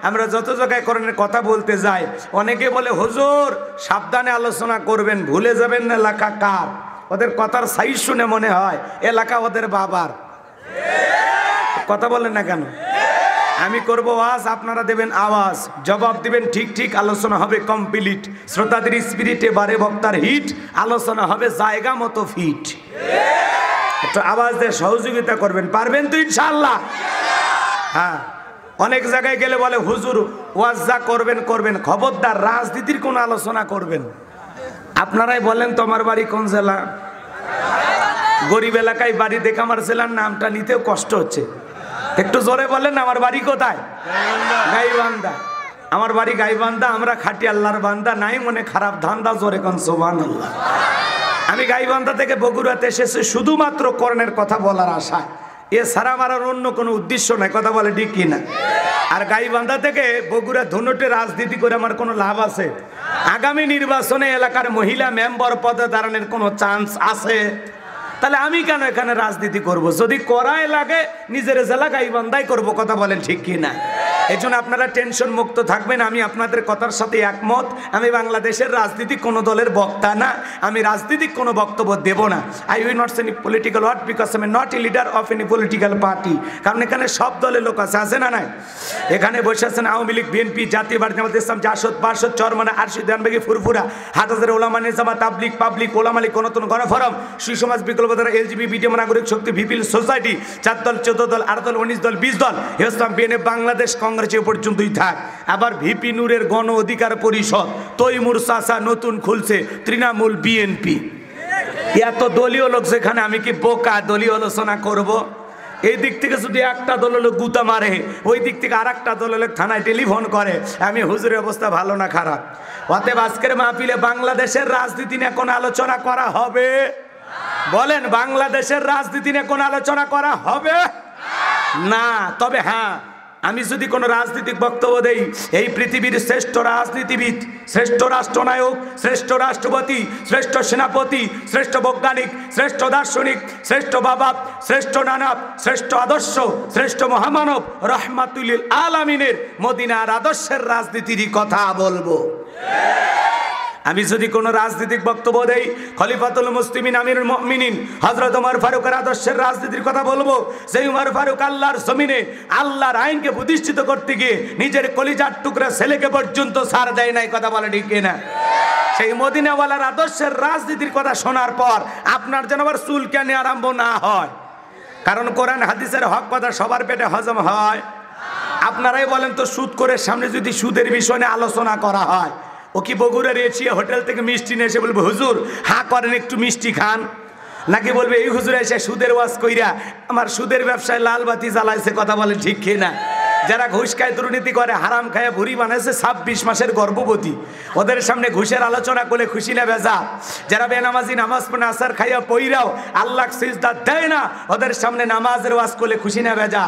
আমরা যত জায়গায় কোরআনের কথা বলতে যাই, অনেকে বলে হুজুর সাবধানে আলোচনা করবেন, ভুলে যাবেন না এলাকা কার। ওদের কথার সাইজ শুনে মনে হয় এলাকা ওদের বাবার। কথা বলেন না কেন? আমি করব ওয়াজ, আপনারা দেবেন আওয়াজ, জবাব দিবেন ঠিক ঠিক, আলোচনা হবে কমপ্লিট। শ্রোতাদের স্পিরিটে বারে বক্তার হিট, আলোচনা হবে জায়গা মতো ফিট। একটু আওয়াজ দিয়ে সহযোগিতা করবেন, পারবেন তো ইনশাআল্লাহ? হ্যাঁ, অনেক জায়গায় গেলে বলে হুজুর ওয়াজ যা করবেন করবেন, খবরদার রাজনীতির কোনো আলোচনা করবেন। আপনারাই বলেন তো আমার বাড়ি কোন জেলা? গরিব এলাকায় বাড়ি, দেখে আমার জেলার নামটা নিতেও কষ্ট হচ্ছে। একটু জোরে বলেন আমার বাড়ি কোথায়? গাইবান্ধা। আমার বাড়ি গাইবান্ধা, আমরা খাটি আল্লাহর বান্দা, নাই মনে খারাপ ধান্দা, জোরে কোন সুবহানাল্লাহ। আমি গাইবান্ধা থেকে বগুড়াতে এসেছি শুধুমাত্র কোরআনের কথা বলার আশায়, এছাড়া আমার আর অন্য কোনো উদ্দেশ্য নাই। কথা বলে ঠিক কিনা? আর গাইবান্ধা থেকে বগুড়া ধনুটে রাজনীতি করে আমার কোনো লাভ আছে? আগামী নির্বাচনে এলাকার মহিলা মেম্বার পদে দাঁড়ানোর কোনো চান্স আছে? তাহলে আমি কেন এখানে রাজনীতি করব? যদি করাই লাগে নিজের জেলা গাইবান্ধাই করব। কথা বলেন ঠিক কিনা? এই জন্য আপনারা টেনশন মুক্ত থাকবেন, আমি আপনাদের কথার সাথে একমত। আমি বাংলাদেশের রাজনীতি কোনো দলের বক্তা না, আমি রাজনীতিক কোনো বক্তব্য দেব না। I will not say any political word because I am not a leader of any political party. কারণ এখানে সব দলের লোক আছে না নাই? এখানে বসে আছেন আওয়ামী লীগ, বিএনপি, জাতীয় পার্টি, জামাত ইসলাম, জাসদ, পার্ষদ, চরমনা, আরশিদ, দেওয়ানবাগি, ফুরফুরা, হাটহাজারী ওলামা নিজামা, তাবলিগ, পাবলিক, ওলামা লীগ, গণতন্ত্র, গণফোরাম, সুসমাজ, বিকল্পধারা, এলজিবি, বিডিএম, নাগরিক শক্তি, ভিপিএল সোসাইটি, 4 দল, 14 দল, 8 দল, 19 দল, 20 দল, ইসলাম, বিএনএফ, বাংলাদেশ কংগ্রেস এ পর্যন্তই থাক। আবার ভিপি নূরের গণ অধিকার পরিষদ, তৈমুর চাচা নতুন খুলছে, তৃণমূল, বিএনপি, এত দলীয় লোক যেখানে, আমি কি বোকা দলীয় আলোচনা করব? এই দিক থেকে যদি একটা দলের লোক গুতা মারে, ওই দিক থেকে আর একটা দলের লোক থানায় টেলিফোন করে। আমি হুজুরের অবস্থা ভালো না খারাপ? অতএব আজকের মাহফিলে বাংলাদেশের রাজনীতি নিয়ে কোন আলোচনা করা হবে? বলেন, বাংলাদেশের রাজনীতি নিয়ে কোন আলোচনা করা হবে না। তবে হ্যাঁ, আমি যদি কোনো রাজনৈতিক বক্তব্য দেই, এই পৃথিবীর শ্রেষ্ঠ রাজনীতিবিদ, শ্রেষ্ঠ রাষ্ট্রনায়ক, শ্রেষ্ঠ রাষ্ট্রপতি, শ্রেষ্ঠ সেনাপতি, শ্রেষ্ঠ বৈজ্ঞানিক, শ্রেষ্ঠ দার্শনিক, শ্রেষ্ঠ বাবা, শ্রেষ্ঠ নানাব, শ্রেষ্ঠ আদর্শ, শ্রেষ্ঠ মহামানব, রহমাতুল আলামিনের মদিনার আদর্শের রাজনীতিরই কথা বলবো। আমি যদি কোনো রাজনৈতিক বক্তব্য দেই, খলিফাতুল মুসলিমিন আমিরুল মুমিনিন হযরত ওমর ফারুকের আদর্শের রাজনীতির কথা বলবো। সেই ওমর ফারুক আল্লাহর জমিনে আল্লাহর আইনকে প্রতিষ্ঠিত করতে গিয়ে নিজের কলিজার টুকরা ছেলেকে পর্যন্ত ছাড় দেয় নাই। কথা বলে ঠিক কিনা? সেই মদিনাওয়ালার আদর্শের রাজনীতির কথা শোনার পর আপনার যেন আবার চুলকানি আরম্ভ না হয়। কারণ কোরআন হাদিসের হক কথা সবার পেটে হজম হয়। আপনারাই বলেন তো, সুদ করে সামনে যদি সুদের বিষয় নিয়ে আলোচনা করা হয়, ও কি বগুড়ার এসে হোটেল থেকে মিষ্টি নিয়ে এসে বলবে হুজুর হ্যাঁ করেন একটু মিষ্টি খান? নাকি বলবে এই হুজুর এসে সুদের ওয়াজ কইরা আমার সুদের ব্যবসায় লাল বাতি জ্বালাইছে? কথা বলেন ঠিক কিনা? যারা ঘুষ খায়, দুর্নীতি করে, হারাম খায় ভুড়ি বানাইছে 26 মাসের গর্ভবতী, ওদের সামনে ঘুষের আলোচনা করলে খুশি না বেজা? যারা বেনামাজি নামাজ পড়ে আসার খাইয়া পইরাও আল্লাহ সিজদা দেয় না, ওদের সামনে নামাজের ওয়াজ করলে খুশি না বেজা?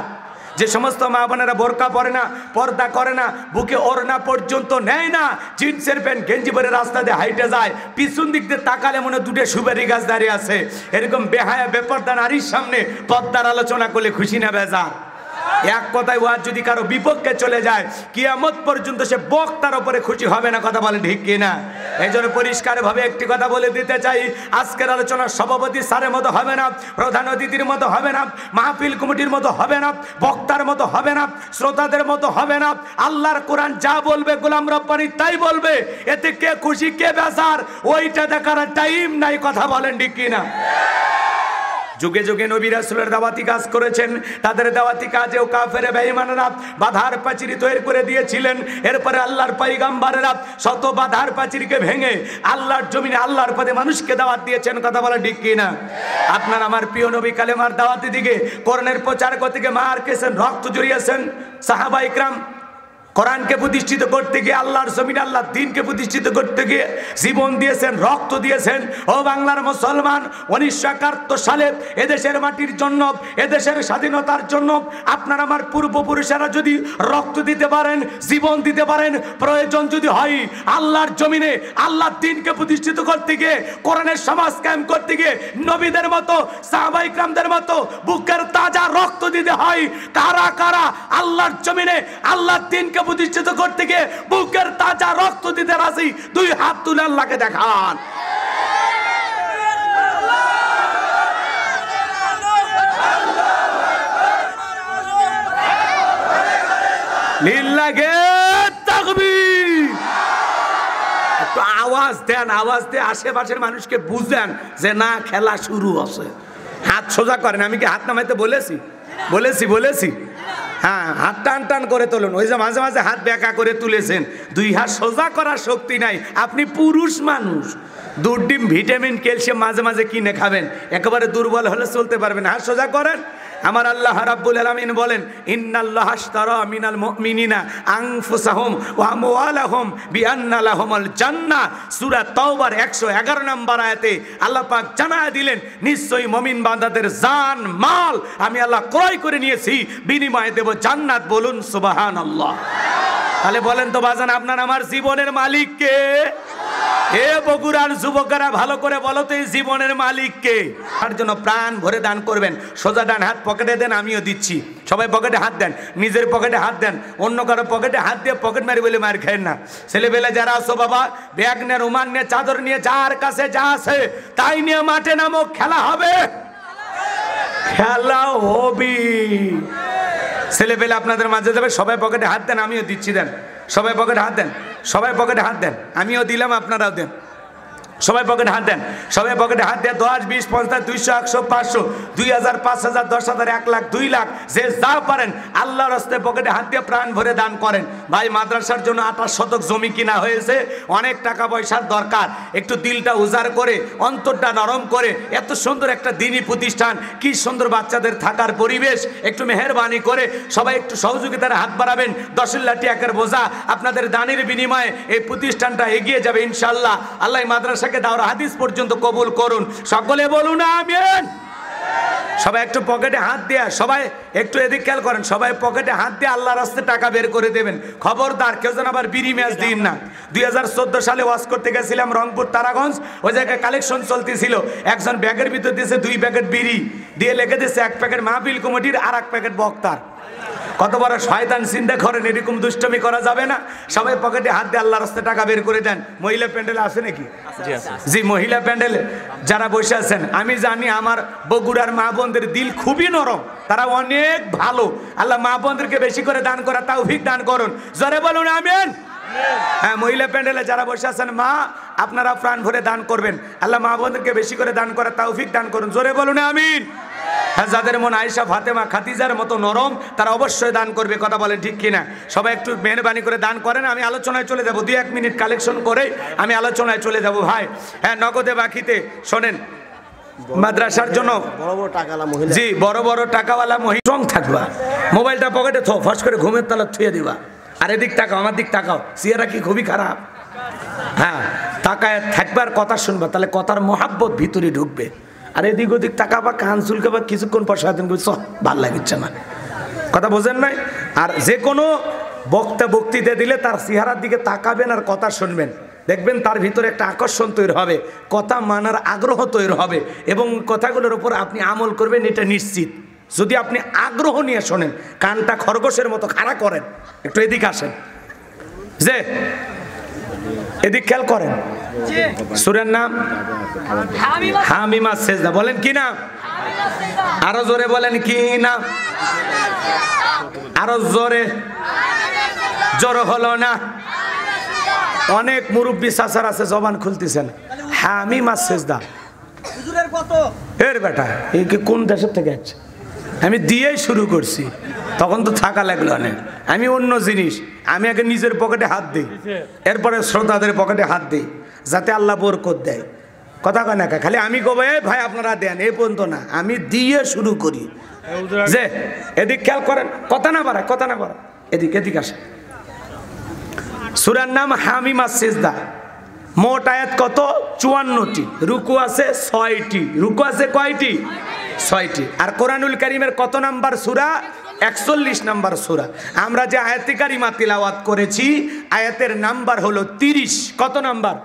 যে সমস্ত মা বোনেরা বোরকা পরে না, পর্দা করে না, বুকে ওড়না পর্যন্ত নেয় না, জিন্সের প্যান্ট গেঞ্জি পরে রাস্তা দিয়ে হাইটে যায়, পিছন দিক দিয়ে তাকালে মনে দুটো সুপারি গাছ দাঁড়িয়ে আছে, এরকম বেহায়া বেপরদা নারীর সামনে পর্দার আলোচনা করলে খুশি না বেজা? এক কথায় ওয়াজ যদি কারো বিপক্ষে চলে যায়, কিয়ামত পর্যন্ত সে বক্তার উপরে খুশি হবে না। কথা বলে ঠিক কিনা? এই জন্য পরিষ্কার ভাবে একটি কথা বলে দিতে চাই, আজকের আলোচনার সভাপতি স্যারের মতো হবে না, প্রধান অতিথির মতো হবে না, মাহফিল কমিটির মতো হবে না, বক্তার মতো হবে না, শ্রোতাদের মতো হবে না। আল্লাহর কোরআন যা বলবে গোলাম রব্বানি তাই বলবে। এতে কে খুশি কে বেজার ওইটা দেখার টাইম নাই। কথা বলেন ঠিক কিনা? যুগে যুগে নবী রাসূলের দাওয়াতি কাজ করেছেন, তাদের দাওয়াতি কাজেও কাফের বেঈমানরা বাধার প্রাচীর তৈরি করে দিয়েছিলেন। এরপরে আল্লাহর পয়গম্বরেরা শত বাধার প্রাচীরকে ভেঙে আল্লাহর জমিনে আল্লাহর পথে মানুষকে দাওয়াত দিয়েছেন। কথা বলা ঠিক কিনা? আপনার আমার প্রিয় নবী কালেমার দাওয়াতি দিকে কোরআনের প্রচার করতে গিয়ে মার খেয়েছেন, রক্ত জড়িয়েছেন। সাহাবা ইকরাম কোরআনকে প্রতিষ্ঠিত করতে গিয়ে, আল্লাহর জমিনে আল্লাহর দ্বীনকে প্রতিষ্ঠিত করতে গিয়ে জীবন দিয়েছেন, রক্ত দিয়েছেন। ও বাংলার মুসলমান, 1971 সালে এদেশের মাটির জন্য, এদেশের স্বাধীনতার জন্য আপনার আমার পূর্বপুরুষেরা যদি রক্ত দিতে পারেন, জীবন দিতে পারেন, প্রয়োজন যদি হয় আল্লাহর জমিনে আল্লাহর দ্বীনকে প্রতিষ্ঠিত করতে গিয়ে, কোরআনের সমাজ কায়েম করতে গিয়ে নবীদের মতো সাহাবা ইকরামদের মতো বুকের তাজা রক্ত দিতে হয়। কারা কারা আল্লাহর জমিনে আল্লাহর দ্বীনকে প্রতিষ্ঠিত করতে গিয়ে বুকের তাজা রক্ত দিতে রাজি, দুই হাত তুলে আল্লাহকে দেখান। লিল্লাহে তাকবীর। একটু আওয়াজ দেন, আওয়াজ দিয়ে আশেপাশের মানুষকে বুঝেন যে না, খেলা শুরু হচ্ছে। হাত সোজা করেন। আমি কি হাত নামাইতে বলেছি? বলেছি। হ্যাঁ, হাত টান টান করে তুলুন। ওই যে মাঝে মাঝে হাত বেঁকা করে তুলেছেন, দুই হাত সোজা করার শক্তি নাই। আপনি পুরুষ মানুষ, দুধ ডিম ভিটামিন ক্যালসিয়াম মাঝে মাঝে কিনে খাবেন, একেবারে দুর্বল হলে চলতে পারবেন। হাত সোজা করেন। আমার আল্লাহ রাব্বুল আলামিন বলেন, ইন্নাল্লাহা আশতারা মিনাল মুমিনিনা আনফুসাহুম ওয়া আমওয়ালাহুম বিআন্না লাহুমুল জান্নাহ। সূরা তাওবার 111 নম্বর আয়াতে আল্লাহ পাক জানায় দিলেন, নিশ্চয়ই মুমিন বান্দাদের জান মাল আমি আল্লাহ ক্রয় করে নিয়েছি, বিনিময়ে দেব জান্নাত। বলুন সুবহানাল্লাহ। তাহলে বলেন তো বাজান, আপনার আমার জীবনের মালিক কে? হে বগুড়ার যুবকেরা, ভালো করে বলো তো, এই জীবনের মালিক কে? তার জন্য প্রাণ ভরে দান করবেন। সোজা ডান হাত পকেটে দেন, আমিও দিচ্ছি। সবাই পকেটে হাত দেন, নিজের পকেটে হাত দেন, অন্য কারো পকেটে হাত দিয়ে পকেট মারি বলে মার খায় না। ছেলেবেলা যারা আছো বাবা, ব্যাগ নিয়ে, রুমাল নিয়ে, চাদর নিয়ে, যার কাছে যা আছে তাই নিয়ে মাঠে নামো, খেলা হবে। ছেলেবেলা আপনাদের মাঝে যাবে, সবাই পকেটে হাত দেন, আমিও দিচ্ছি। দেন সবাই পকেটে হাত দেন, সবাই পকেটে হাত দেন, আমিও দিলাম, আপনারাও দেন। সবাই পকেটে হাত দেন, সবাই পকেটে হাত দেন। 10, 20, 50, 200, 100, 500, 2000, 5000, 10,000, 1 লাখ, 2 লাখ, যে যা পারেন আল্লাহর রাস্তায় পকেটে হাত দিয়ে প্রাণ ভরে দান করেন। ভাই, মাদ্রাসার জন্য 28 শতক জমি কিনা হয়েছে, অনেক টাকা পয়সার দরকার। একটু দিলটা উজাড় করে, অন্তরটা নরম করে, এত সুন্দর একটা দ্বীনি প্রতিষ্ঠান, কি সুন্দর বাচ্চাদের থাকার পরিবেশ, একটু মেহেরবানি করে সবাই একটু সহযোগিতার হাত বাড়াবেন। 10 লাখ টাকার বোঝা আপনাদের দানের বিনিময়ে এই প্রতিষ্ঠানটা এগিয়ে যাবে ইনশাআল্লাহ। আল্লাহ মাদ্রাসা দাওরা হাদিস পর্যন্ত কবুল করুন। সকলে বলুন আমিন। সবাই একটু পকেটে হাত দিয়ে, সবাই একটু এদিক খেয়াল করেন, সবাই পকেটে হাত দিয়ে আল্লাহর রাস্তায় টাকা বের করে দেবেন। খবরদার কেউ যেন আবার বিড়ি ম্যাচ দিন না। 2014 সালে ওয়াজ করতে গেছিলাম রংপুর তারাগঞ্জ, ওই জায়গায় কালেকশন চলতেছিল। একজন ব্যাগের ভিতর দিয়েছে 2 প্যাকেট বিড়ি, দিয়ে লিখে দিয়েছে 1 প্যাকেট মাহফিল কমিটির আর 1 প্যাকেট বক্তার। কত বড় শয়তান চিন্তা করেন, এরকম দুষ্টমি করা যাবে না। সবাই পকেটে হাত দিয়ে আল্লাহর রাস্তায় টাকা বের করে দেন। মহিলা প্যান্ডেলে আছে নাকি? জি, মহিলা প্যান্ডেলে যারা বসে আছেন, আমি জানি আমার বগুড়ার মা বোনদের দিল খুবই নরম, তারা অনেক ভালো। আল্লাহ মা বোনদেরকে বেশি করে দান করা তৌফিক দান করুন। জোরে বলুন আমিন। হ্যাঁ, মহিলা প্যান্ডেলে যারা বসে আছেন মা, আপনারা প্রাণ ভরে দান করবেন। আল্লাহ মা বোনদেরকে বেশি করে দান করা তৌফিক দান করুন। জোরে বলুন আমিন। হ্যাঁ, যাদের মন আয়েশা, ফাতেমা, খাদিজার মতো নরম, তারা অবশ্যই দান করবে। কথা বলেন ঠিক কিনা? সবাই একটু মেহরবানি করে দান করেন। আমি আলোচনায় চলে যাব, 2-1 মিনিট কালেকশন করে আমি আলোচনায় চলে যাব ভাই। হ্যাঁ, নগদে বাকিতে শোনেন, মাদ্রাসার জন্য বড় বড় টাকাওয়ালা মহিলা, জি, বড় বড় টাকাওয়ালা মহিলা স্ট্রং থাকবা। মোবাইলটা পকেটে থো, ফাঁস করে ঘুমের তালা থুয়ে দিবা। আর এদিক তাকাও, আমার দিক তাকাও, চেহারা কি খুবই খারাপ? হ্যাঁ, তাকায় থাকবার, কথা শুনবা, তাহলে কথার মহাব্বত ভিতরে ঢুকবে। আর এদিক ওদিক তাকাবা, কান চুলকাবা, কিছুক্ষণ পর সারাদিন ভাল লাগিচ্ছে না। কথা বোঝেন নাই? আর যে কোনো বক্তৃতা দিলে তার চেহারার দিকে তাকাবেন আর কথা শুনবেন, দেখবেন তার ভিতরে একটা আকর্ষণ তৈরি হবে, কথা মানার আগ্রহ তৈরি হবে, এবং কথাগুলোর উপর আপনি আমল করবেন, এটা নিশ্চিত। যদি আপনি আগ্রহ নিয়ে শোনেন, কানটা খরগোশের মতো খাড়া করেন, একটু এদিক আসেন, যে এদিক খেয়াল করেন। সূরার নাম হামিমা সেজদা। বলেন কি নাম? আরো জোরে বলেন কি নাম? আরো জোরে। জোর হলো না। অনেক মুরব্বী চাচার আছে, জবান খুলতেছেন। হামিমা সেজদা এর বেটা, এই কি কোন দেশের থেকে আছে? আমি দিয়েই শুরু করছি, তখন তো থাকা লাগলো অনেক। আমি অন্য জিনিস, আমি আগে নিজের পকেটে হাত দিই, এরপরে শ্রোতাদের পকেটে হাত দিই, যাতে আল্লাহ বরকত দেয়। কথা কয় না, খালি আমি কবে ভাই আপনারা দেন এই পর্যন্ত না, আমি দিয়ে শুরু করি। যে এদিক খেয়াল করেন, কথা না বাড়ায়, কথা না বাড়ায়, এদিক এদিক আসে। সূরার নাম হামিমা সেজদা। মোট আয়াত কত? 54টি। রুকু আছে 6টি। রুকু আছে কয়টি? 6টি। আর কোরআনুল কারীমের কত নাম্বার সূরা? 41 নাম্বার সূরা। আমরা যে আয়াতে কারিমা তিলাওয়াত করেছি, আয়াতের নাম্বার হলো 30। কত নাম্বার?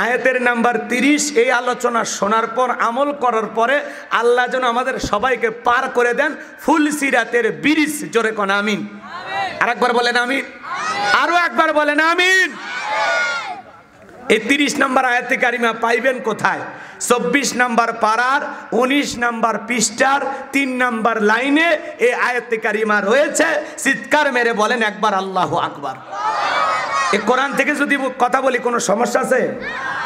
আয়াতের নাম্বার 30। এই আলোচনা শোনার পর, আমল করার পরে আল্লাহ যেন আমাদের সবাইকে পার করে দেন ফুল সিরাতের ব্রিজ। জোরে কোন আমিন। আরেকবার বলেন আমিন। আরো একবার বলেন আমিন। এই 30 নম্বর আয়াতে কারিমা পাইবেন কোথায়? 24 নম্বর পারার 19 নম্বর পৃষ্ঠার 3 নম্বর লাইনে এই আয়াতে কারিমা রয়েছে। চিৎকার মেরে বলেন একবার আল্লাহু আকবার। এই কোরআন থেকে যদি কথা বলি কোনো সমস্যা আছে?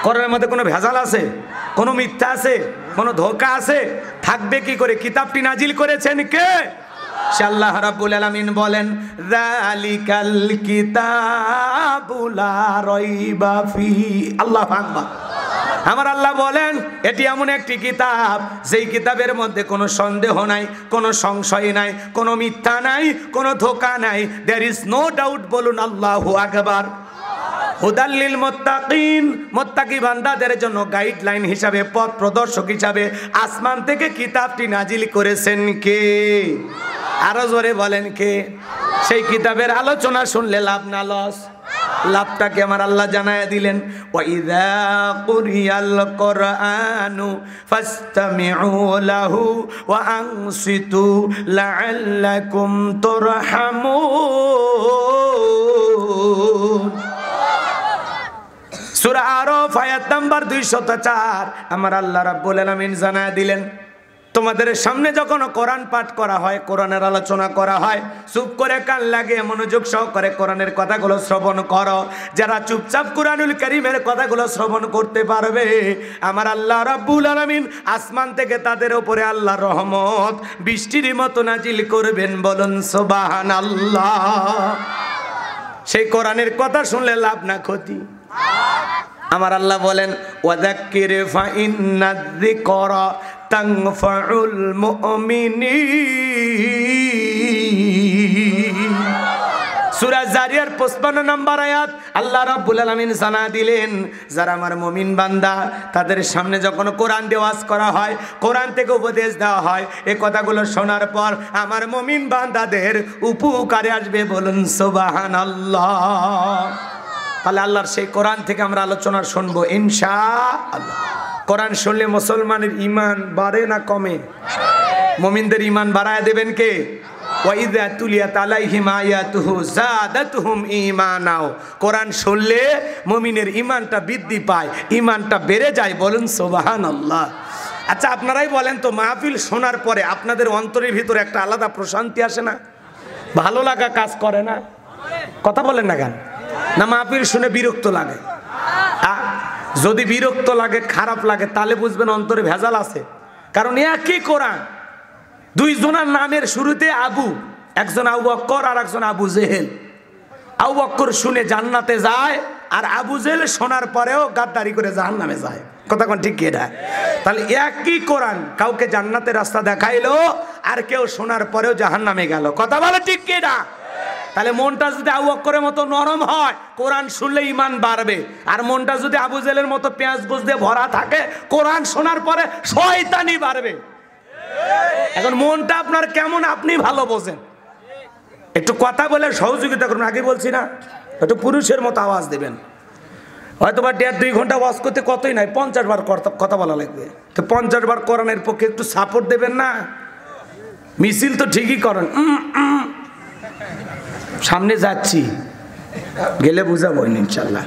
কোরআনের মধ্যে কোনো ভেজাল আছে? কোনো মিথ্যা আছে? কোনো ধোঁকা আছে? থাকবে কি করে? কিতাবটি নাজিল করেছেন কে? সে আল্লাহ রাব্বুল আলামিন বলেন যালিকাল কিতাবু লা রাইবা ফিহি। আল্লাহু আকবার। আমার আল্লাহ বলেন এটি এমন একটি কিতাব যেই কিতাবের মধ্যে কোনো সন্দেহ নাই, কোনো সংশয় নাই, কোনো মিথ্যা নাই, কোনো ধোঁকা নাই। There is no doubt. বলুন আল্লাহু আকবার। হুদাল্লিল মুত্তাকিন, মুত্তাকি বান্দাদের জন্য গাইডলাইন হিসাবে, পথ প্রদর্শক হিসাবে আসমান থেকে কিতাবটি নাজিল করেছেন কে? আরো জোরে বলেন কে? সেই কিতাবের আলোচনা শুনলে লাভ না লস? লাভটাকে আমার আল্লাহ জানায় দিলেন, ওয়াইযা কুরিয়াল কুরআনু ফাসতামিউ লাহু ওয়া আনসিতু লাআল্লাকুম তুরহামুন। সূরা আরাফ আয়াত নাম্বার 204 আমার আল্লাহ রাব্বুল আলামিন জানায় দিলেন, তোমাদের সামনে যখন কোরআন পাঠ করা হয়, কোরআনের আলোচনা করা হয়, চুপ করে কান লাগিয়ে মনোযোগ সহকারে কোরআনের কথাগুলো শ্রবণ করো। যারা চুপচাপ কোরআনুল কারীমের কথাগুলো শ্রবণ করতে পারবে, আমার আল্লাহ রাব্বুল আলামিন আসমান থেকে তাদের উপরে আল্লাহর রহমত বৃষ্টির মতো নাজিল করবেন। বলুন সুবহানাল্লাহ। সেই কোরআনের কথা শুনলে লাভ না ক্ষতি? আমার আল্লাহ বলেন ওয়াযাক্কির ফাইন্নায যিকরা তানফাউল মুমিনিন। সূরা জারিয়ার 55 নম্বর আয়াত আল্লাহ রাব্বুল আলামিন জানা দিলেন, যারা আমার মুমিন বান্দা তাদের সামনে যখন কোরআন ওয়াজ করা হয়, কোরআন থেকে উপদেশ দেওয়া হয়, এই কথাগুলো শোনার পর আমার মুমিন বান্দাদের উপকারে আসবে। বলুন সুবহানাল্লাহ। তাহলে আল্লাহর সেই কোরআন থেকে আমরা আলোচনা শুনবো ইনশাআল্লাহ। কোরআন শুনলে মুসলমানের ঈমান বাড়ে না কমে? মুমিনদের ঈমান বাড়ায় দেবেন কে? ওয়াইযা তুলিয়াত আলাইহিম আয়াতুহু যাদাতুহুম ঈমানা। কোরআন শুনলে মুমিনের ঈমানটা বৃদ্ধি পায়, ঈমানটা বেড়ে যায়। বলুন সুবহানাল্লাহ। আচ্ছা আপনারাই বলেন তো, মাহফিল শোনার পরে আপনাদের অন্তরের ভিতরে একটা আলাদা প্রশান্তি আসে না? ভালো লাগা কাজ করে না? কথা বলেন না কেন? না মাহফিল শুনে বিরক্ত লাগে? যদি বিরক্ত লাগে, খারাপ লাগে, তাহলে বুঝবেন অন্তরে ভেজাল আছে। কারণ একই কোরআন, দুইজনের নামের শুরুতে আবু, একজন আবু বকর আর একজন আবু জেহেল। আবু বকর শুনে জান্নাতে যায়, আর আবু জেহেল শোনার পরেও গাদ্দারি করে জাহান্নামে যায়। কথা কোন ঠিক কি? তাহলে একই কোরআন কাউকে জান্নাতের রাস্তা দেখাইলো, আর কেউ শোনার পরেও জাহান্নামে গেল। কথা বলে ঠিক কি না? তাহলে মনটা যদি আবু বকরের মতো নরম হয়, কোরআন শুনলে ঈমান বাড়বে। আর মনটা যদি আবু জেহেলের মতো পেঁয়াজ গোছ দিয়ে ভরা থাকে, কোরআন শোনার পরে শয়তানি বাড়বে। এখন মনটা আপনার কেমন আপনি ভালো বোঝেন। একটু কথা বলে সহযোগিতা করুন। আগে বলছি না, একটু পুরুষের মতো আওয়াজ দেবেন। হয়তো বা 1.5-2 ঘন্টা ওয়াজ করতে কতই নাই, 50 বার কথা বলা লাগবে। তো 50 বার কোরআনের পক্ষে একটু সাপোর্ট দেবেন না? মিছিল তো ঠিকই করেন, সামনে যাচ্ছি, গেলে বুঝাবো ইনশাল্লাহ।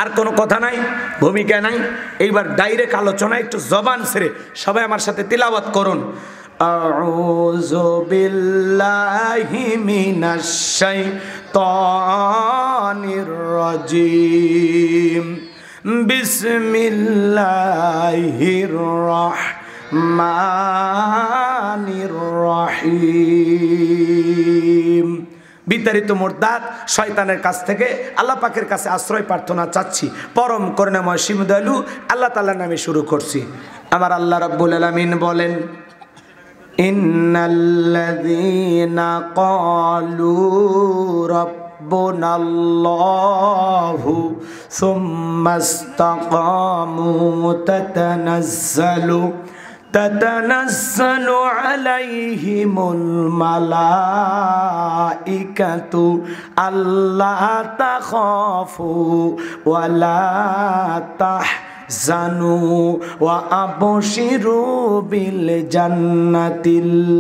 আর কোনো কথা নাই, ভূমিকা নাই। এইবার ডাইরেক্ট আলোচনা, একটু জবান ছেড়ে সবাই আমার সাথে তিলাওয়াত করুন। আউযু বিল্লাহি মিনাশ শাইতানির রাজিম। বিসমিল্লাহির রাহমানির রহিম। বিতাড়িত মুরদাদ শয়তানের কাছ থেকে আল্লাহ পাকের কাছে আশ্রয় প্রার্থনা চাচ্ছি। পরম করুণাময় সিমদয়ালু আল্লাহ তাআলার নামে শুরু করছি। আমার আল্লাহ রাব্বুল আলামিন বলেন, ইন্নাল্লাযীনা ক্বালু রাব্বুনাল্লাহু সুম্মাস্তাকামু তাতানাজ্জালু আলাইহিমুল মালাইকাতু আল্লা তাখাফু ওয়ালা জানু ওয়া আবশিরু বিল জান্নাতিল্লাতী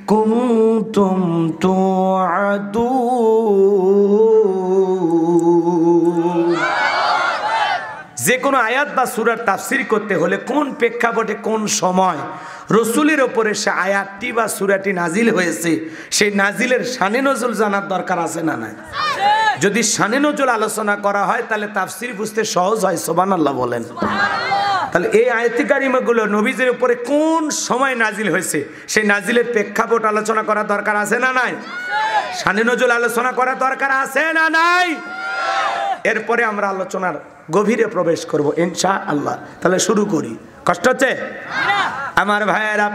কুনতুম তুআদুন। যে কোনো আয়াত বা সূরার তাফসীর করতে হলে কোন প্রেক্ষাপটে কোন সময় রসুলের ওপরে সে আয়াতটি বা সূরাটি নাজিল হয়েছে, সেই নাজিলের শানে নজুল জানার দরকার আছে না নাই? যদি শানে নজুল আলোচনা করা হয় তাহলে তাফসীর বুঝতে সহজ হয়। সুবহানাল্লাহ বলেন। তাহলে এই আয়াতি কারিমাগুলো নবীজির উপরে কোন সময় নাজিল হয়েছে সেই নাজিলের প্রেক্ষাপট আলোচনা করা দরকার আছে না নাই? শানে নজুল আলোচনা করা দরকার আছে না নাই? এরপরে আমরা আলোচনার গভীরে প্রবেশ করব ইনশাআল্লাহ। তাহলে শুরু করি। কষ্ট হচ্ছে আমার ভাইয়েরা?